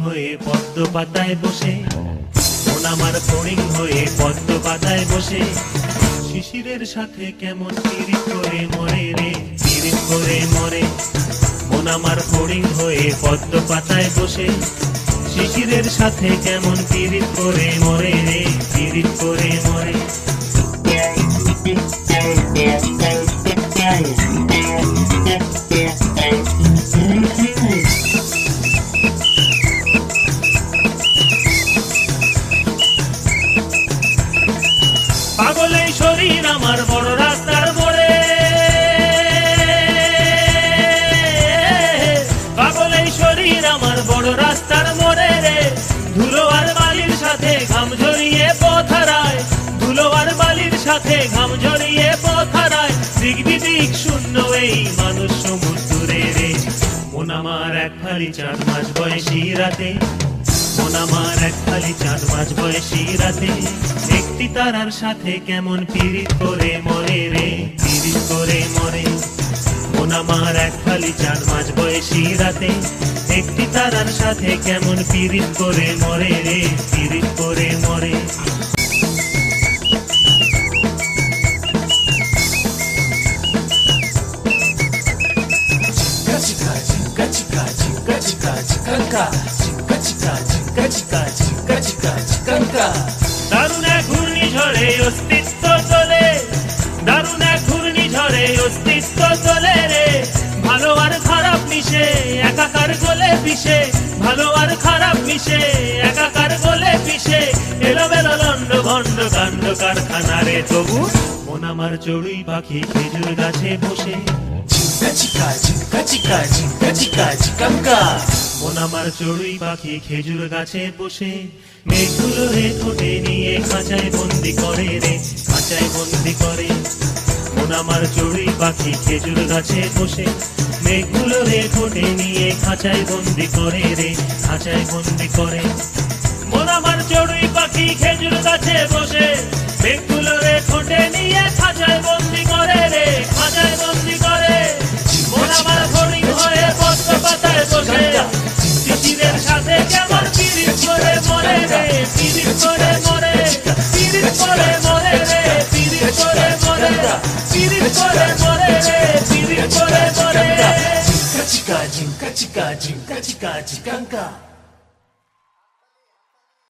হয়ে পদ্ম পাতায় বসে, মন আমার ফড়িং হয়ে পদ্ম পাতায় বসে, শিশিরের সাথে কেমন পিরিত করে মরে রে, পিরিত করে মরে। মন আমার ফড়িং হয়ে পদ্ম পাতায় বসে, শিশিরের সাথে কেমন পিরিত করে মরে রে, পিরিত করে মরে। পাগলে শরীর আমার বড় রাস্তার মোড়ে, পাগলে শরীর আমার বড় রাস্তার মোড়ে রে, ধুলো আর বালির সাথে ঘাম ঝরিয়ে পথ হারায়, ধুলো আর বালির সাথে ঘাম ঝরিয়ে পথ হারায়, দিক বিদিক শূন্য এই মানুষ সমুদ্রে রে। মন আমার এক ফালি চাঁদ মাস বয়সী রাতে, মন আমার এক ফালি চাঁদ মাস বয়সী রাতে, একটি তারার সাথে কেমন পিরিত করে মরে রে, পিরিত করে মরে। মন আমার এক ফালি চাঁদ মাস বয়সী রাতে, একটি তারার সাথে কেমন পিরিত করে মরে রে, পিরিত করে মরে। দারুণ এক ঘূর্ণিঝড়ে অস্তিত্ব চলে, দারুণ এক ঘূর্ণিঝড়ে অস্তিত্ব চলে রে, ভালো আর খারাপ মিশে একাকার গলে পিষে, ভালো আর খারাপ মিশে একাকার গলে পিষে, এলোমেলো লন্ড ভন্ড কাণ্ড কারখানা রে। তবু মন আমার চড়ুই পাখি খেজুর গাছে বসে, মন আমার চড়ুই পাখি খেজুর গাছে বসে, মেঘগুলো রে ঠোঁটে নিয়ে খাঁচায় বন্দি করে রে, খাঁচায় বন্দি করে। মন আমার চড়ুই পাখি খেজুর গাছে বসে, মেঘগুলো রে ঠোঁটে নিয়ে খাঁচায় বন্দি করে রে, খাঁচায় বন্দি করে। মন আমার চড়ুই পাখি খেজুর গাছে বসে, মেঘগুলো রে ঠোঁটে নিয়ে খাঁচায় বন্দি করে রে, খাঁচায় বন্দি করে। মন আমার ফড়িং হয়ে পদ্ম পাতায় বসে, শিশিরের সাথে কেমন পিরিত করে মরে রে, পিরিত করে মরে, পিরিত করে মরে রে, পিরিত করে মরে, পিরিত করে মরে রে, পিরিত করে মরে। Jinka, jinka, jinka, jinka, jinka, jinka.